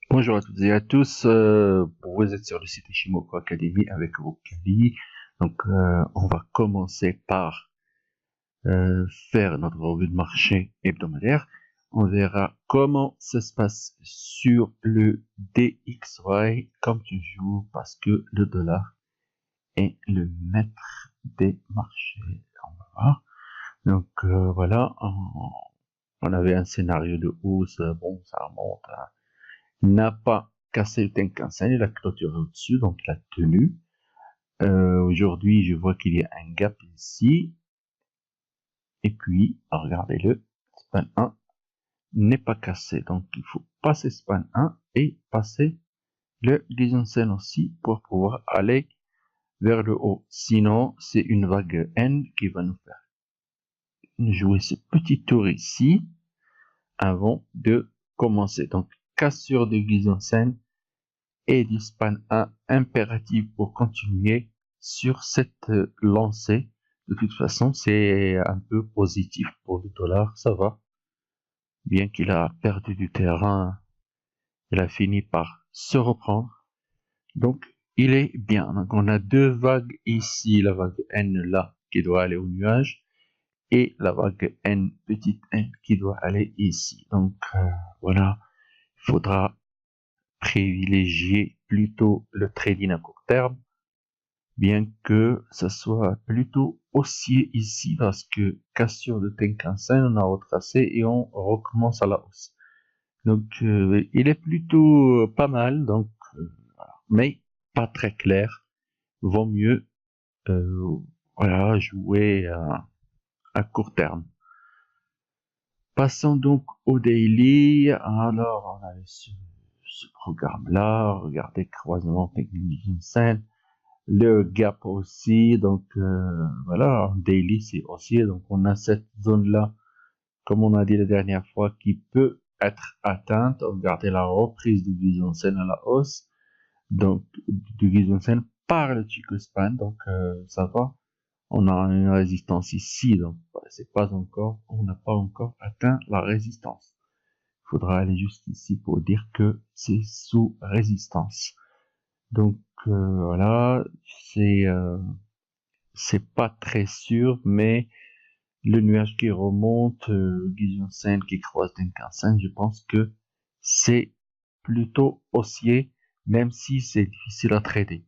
Bonjour à toutes et à tous. Vous êtes sur le site Ishimoku Academy avec Vocali. Donc, on va commencer par faire notre revue de marché hebdomadaire. On verra comment ça se passe sur le DXY comme toujours parce que le dollar est le maître des marchés. On va voir. Donc voilà, on avait un scénario de hausse. Bon, ça remonte à n'a pas cassé le Tenkan-sen, il a clôturé au-dessus, donc il a tenu. Aujourd'hui, je vois qu'il y a un gap ici. Et puis, regardez-le, span 1 n'est pas cassé. Donc, il faut passer span 1 et passer le Gizensen aussi pour pouvoir aller vers le haut. Sinon, c'est une vague N qui va nous faire jouer ce petit tour ici avant de commencer. Donc, cassure de Gizensen et du span 1 impératif pour continuer sur cette lancée. De toute façon, c'est un peu positif pour le dollar, ça va. Bien qu'il a perdu du terrain, il a fini par se reprendre. Donc, il est bien. Donc, on a deux vagues ici, la vague N là, qui doit aller au nuage, et la vague N, petite n, qui doit aller ici. Donc, voilà, il faudra privilégier plutôt le trading à court terme, bien que ça soit plutôt haussier ici parce que cassure de Tenkan-sen, on a retracé et on recommence à la hausse. Donc il est plutôt pas mal, donc voilà. Mais pas très clair. Vaut mieux voilà, jouer à court terme. Passons donc au daily. Alors on a ce programme-là. Regardez, croisement technique Nielsen. Le gap aussi, donc voilà, daily c'est aussi, donc on a cette zone-là, comme on a dit la dernière fois, qui peut être atteinte. Regardez la reprise du Gizensen à la hausse, donc du Gizensen par le Chikou Span, donc ça va. On a une résistance ici, donc c'est pas encore, on n'a pas encore atteint la résistance. Il faudra aller juste ici pour dire que c'est sous résistance. Donc voilà, c'est pas très sûr, mais le nuage qui remonte, Gizensen qui croise Tenkan-sen, je pense que c'est plutôt haussier, même si c'est difficile à trader.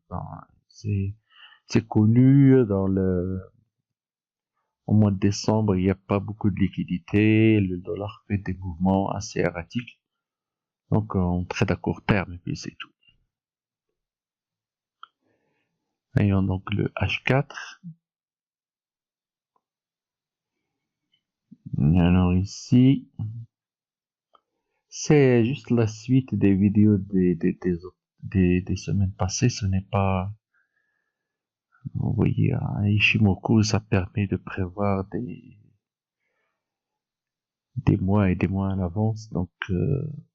C'est connu au mois de décembre, il n'y a pas beaucoup de liquidité, le dollar fait des mouvements assez erratiques, donc on trade à court terme et puis c'est tout. Ayons donc le H4. Alors ici, c'est juste la suite des vidéos des semaines passées. Ce n'est pas, vous voyez, à Ishimoku, ça permet de prévoir des mois et des mois à l'avance. Donc,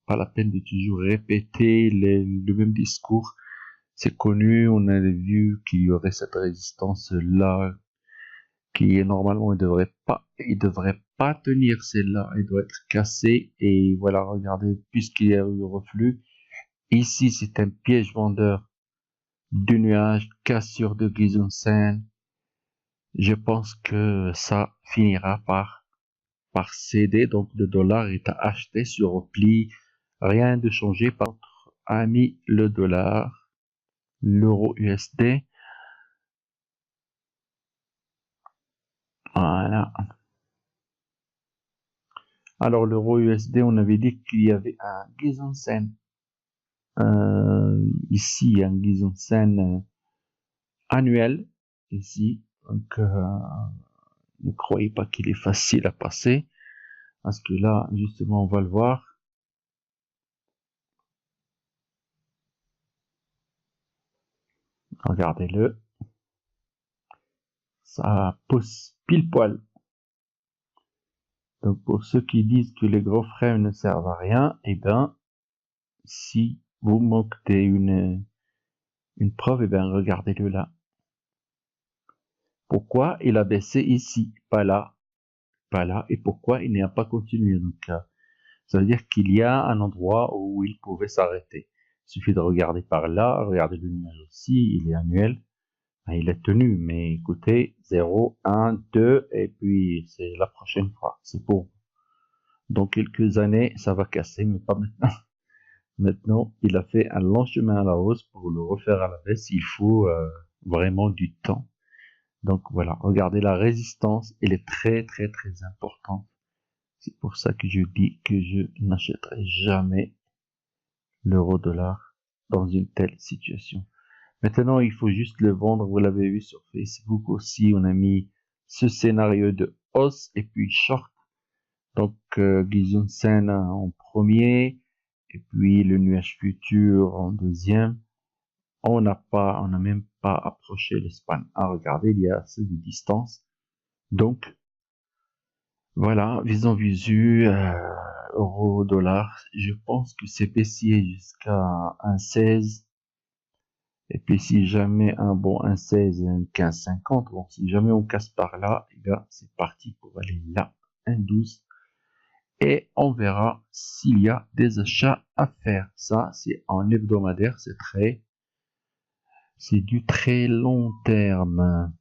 pas la peine de toujours répéter le même discours. C'est connu, on a vu qu'il y aurait cette résistance-là, qui est normalement, il devrait pas tenir celle-là, il doit être cassé. Et voilà, regardez, puisqu'il y a eu reflux, ici c'est un piège vendeur du nuage, cassure de Gizensen. Je pense que ça finira par céder, donc le dollar est à acheter sur repli, rien de changé. Par contre, a mis le dollar, l'euro USD. Voilà. Alors l'euro USD, on avait dit qu'il y avait un Gizensen. Ici, il y a un Gizensen annuel. Ici, donc ne croyez pas qu'il est facile à passer, parce que là, justement, on va le voir. Regardez-le. Ça pousse pile poil. Donc pour ceux qui disent que les gros frames ne servent à rien, eh ben, si vous manquez une preuve, eh ben, regardez-le là. Pourquoi il a baissé ici, pas là, et pourquoi il n'a pas continué. Donc ça veut dire qu'il y a un endroit où où il pouvait s'arrêter. Il suffit de regarder par là, regarder le nuage aussi, il est annuel. Il est tenu, mais écoutez, 0, 1, 2, et puis c'est la prochaine fois. C'est pour dans quelques années, ça va casser, mais pas maintenant. Maintenant, il a fait un long chemin à la hausse. Pour le refaire à la baisse, il faut vraiment du temps. Donc voilà, regardez la résistance, elle est très très très importante. C'est pour ça que je dis que je n'achèterai jamais l'euro-dollar dans une telle situation. Maintenant, il faut juste le vendre. Vous l'avez vu sur Facebook aussi, on a mis ce scénario de hausse et puis short. Donc, Gisun Sen en premier, et puis le nuage futur en deuxième. On n'a même pas approché le span 1. Regardez, il y a assez de distance. Donc, voilà, vision visu, euro, dollar. Je pense que c'est baissier jusqu'à 1,16. Et puis, si jamais un bon 1,16 et un 15,50, bon, si jamais on casse par là, et bien, c'est parti pour aller là, 1,12. Et on verra s'il y a des achats à faire. Ça, c'est en hebdomadaire, c'est du très long terme.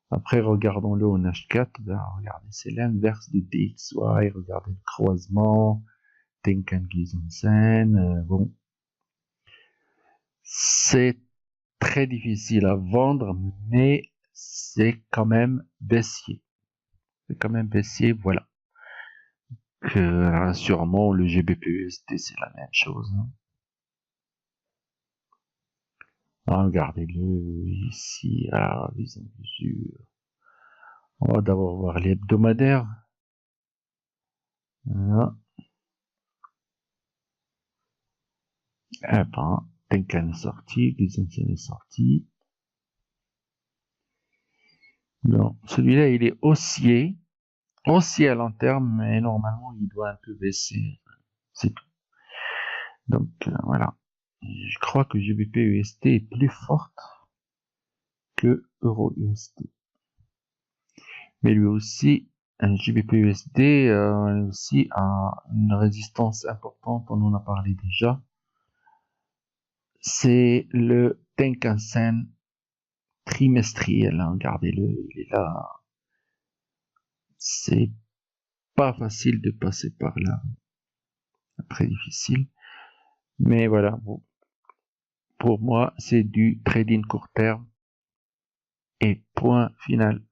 Après, regardons-le en H4. Ben, regardez, c'est l'inverse du DXY. Regardez le croisement. Tenkan Gizen. Bon. C'est très difficile à vendre, mais c'est quand même baissier. C'est quand même baissier, voilà. Sûrement, le GBP-USD, c'est la même chose. Hein. Regardez-le ici, à vision mesure. On va d'abord voir les hebdomadaires. Voilà. Eh ben, Tenkan est sorti, Gizensen est sorti. Non, celui-là, il est haussier à long terme, mais normalement, il doit un peu baisser. C'est tout. Donc, voilà. Je crois que GBP-USD est plus forte que Euro-USD. Mais lui aussi, un GBP-USD aussi a une résistance importante, on en a parlé déjà. C'est le Tenkan-sen trimestriel, hein. Regardez-le, il est là. C'est pas facile de passer par là. Très difficile. Mais voilà, bon. Pour moi, c'est du trading court terme. Et point final.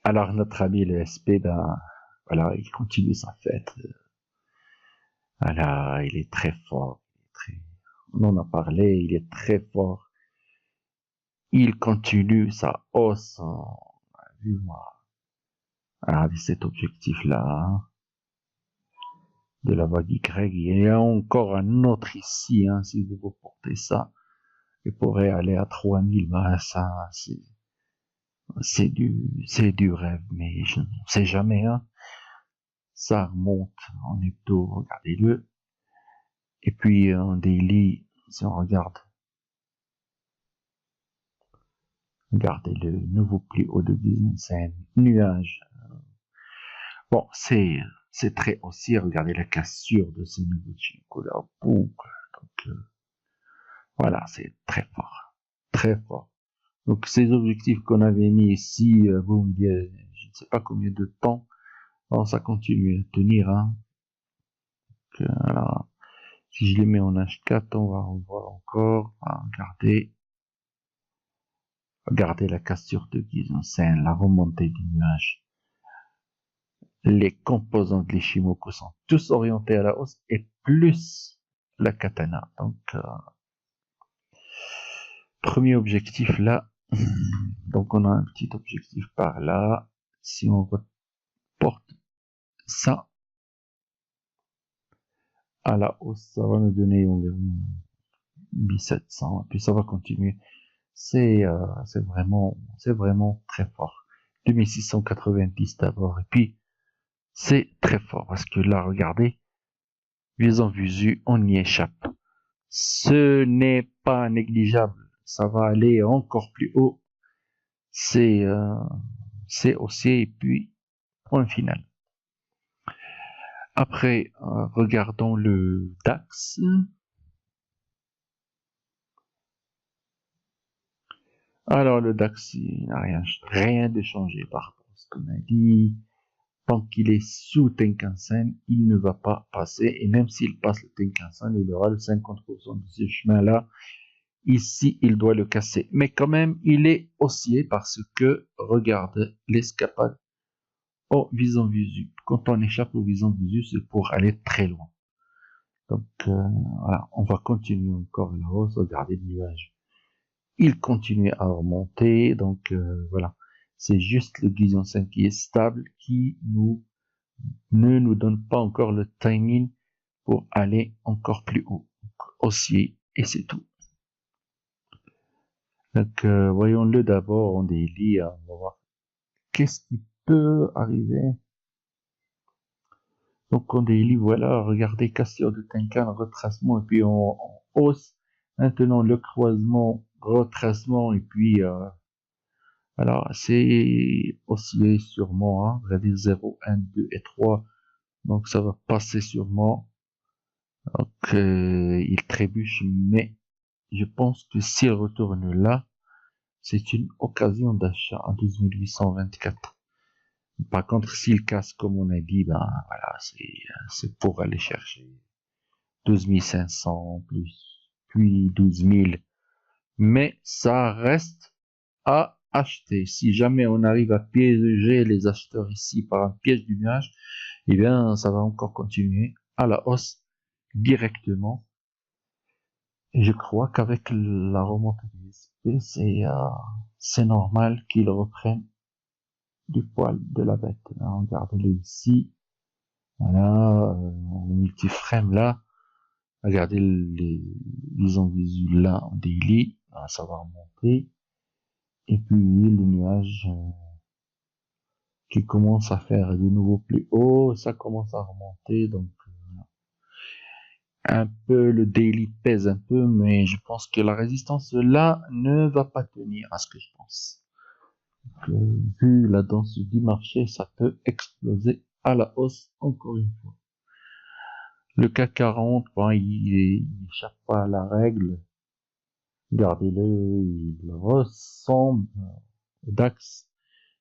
Alors, notre ami le SP, ben, voilà, il continue sa fête. Voilà, il est très fort. On en a parlé, il est très fort. Il continue sa hausse. Vu-moi. Regardez cet objectif-là. Hein, de la vague Y. Il y a encore un autre ici. Hein, si vous reportez ça, il pourrait aller à 3000. Ben, ça, c'est du rêve. Mais je ne sais jamais. Hein. Ça remonte en hebdo. Regardez-le. Et puis en daily, si on regarde. Regardez le nouveau plus haut de business, c'est un nuage. Bon, c'est très haussier. Regardez la cassure de ce niveau de couleur boucle. Donc, voilà, c'est très fort. Très fort. Donc, ces objectifs qu'on avait mis ici, vous me dites, je ne sais pas combien de temps. Alors, ça continue à tenir, hein. Donc, alors, si je les mets en H4, on va revoir encore. Regardez. Regardez la cassure de Gizensen, la remontée du nuage. Les composants de l'Ishimoku sont tous orientés à la hausse et plus la katana. Donc, premier objectif là. Donc, on a un petit objectif par là. Si on reporte ça à la hausse, ça va nous donner environ 1700. Et puis, ça va continuer. C'est vraiment très fort. 2690 d'abord. Et puis, c'est très fort parce que là, regardez, vision visu, on y échappe. Ce n'est pas négligeable. Ça va aller encore plus haut. C'est haussier et puis point final. Après, regardons le DAX. Alors, le DAX, il n'a rien de changé par rapport à ce qu'on a dit. Tant qu'il est sous Tenkan-sen, il ne va pas passer. Et même s'il passe le Tenkan-sen, il aura le 50% de ce chemin-là. Ici, il doit le casser. Mais quand même, il est haussier parce que, regarde l'escapade au visant visu. Quand on échappe au visant visu, c'est pour aller très loin. Donc, voilà, on va continuer encore la hausse. Regardez le nuage. Il continue à remonter. Donc, voilà. C'est juste le Guision 5 qui est stable, qui ne nous donne pas encore le timing pour aller encore plus haut. Donc, haussier, et c'est tout. Donc, voyons-le d'abord en daily. On va voir qu'est-ce qui peut arriver. Donc, en daily, voilà, regardez, cassure de Tenkan, retracement, et puis on hausse. Maintenant, le croisement, retracement, et puis, alors, c'est oscillé sûrement, hein. Regardez, 0, 1, 2 et 3. Donc, ça va passer sûrement. Donc, il trébuche, mais je pense que s'il retourne là, c'est une occasion d'achat à 12 824. Par contre, s'il casse, comme on a dit, ben voilà, c'est pour aller chercher 12 500 plus, puis 12 000. Mais ça reste à acheter. Si jamais on arrive à piéger les acheteurs ici par un piège du nuage, eh bien, ça va encore continuer à la hausse directement. Et je crois qu'avec la remontée du SP, c'est normal qu'ils reprennent du poil de la bête. Regardez-le ici. Voilà, le multiframe là. Regardez les envisus là en daily. Ça va remonter. Et puis le nuage qui commence à faire de nouveau plus haut. Ça commence à remonter. Donc un peu, le daily pèse un peu, mais je pense que la résistance là ne va pas tenir à ce que je pense. Donc, vu la danse du marché, ça peut exploser à la hausse encore une fois. Le CAC 40, bon, il n'échappe pas à la règle. Regardez-le, il ressemble au DAX.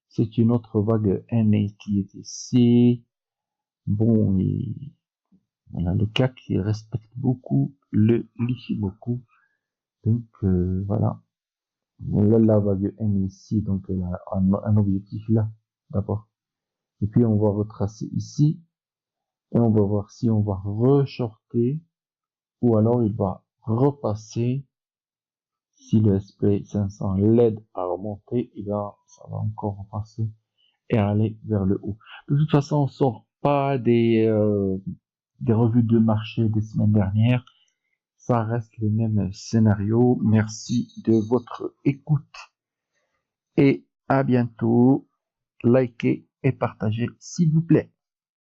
C'est une autre vague NA qui est ici. Bon, voilà, le CAC, il respecte beaucoup le l'Ichimoku. Donc, voilà. Là, la vague N ici, donc elle a un objectif là, d'abord. Et puis, on va retracer ici. Et on va voir si on va re-shorter ou alors il va repasser. Si le SP500 l'aide à remonter, et bien, ça va encore repasser et aller vers le haut. De toute façon, on sort pas des revues de marché des semaines dernières. Ça reste les mêmes scénarios. Merci de votre écoute et à bientôt. Likez et partagez s'il vous plaît.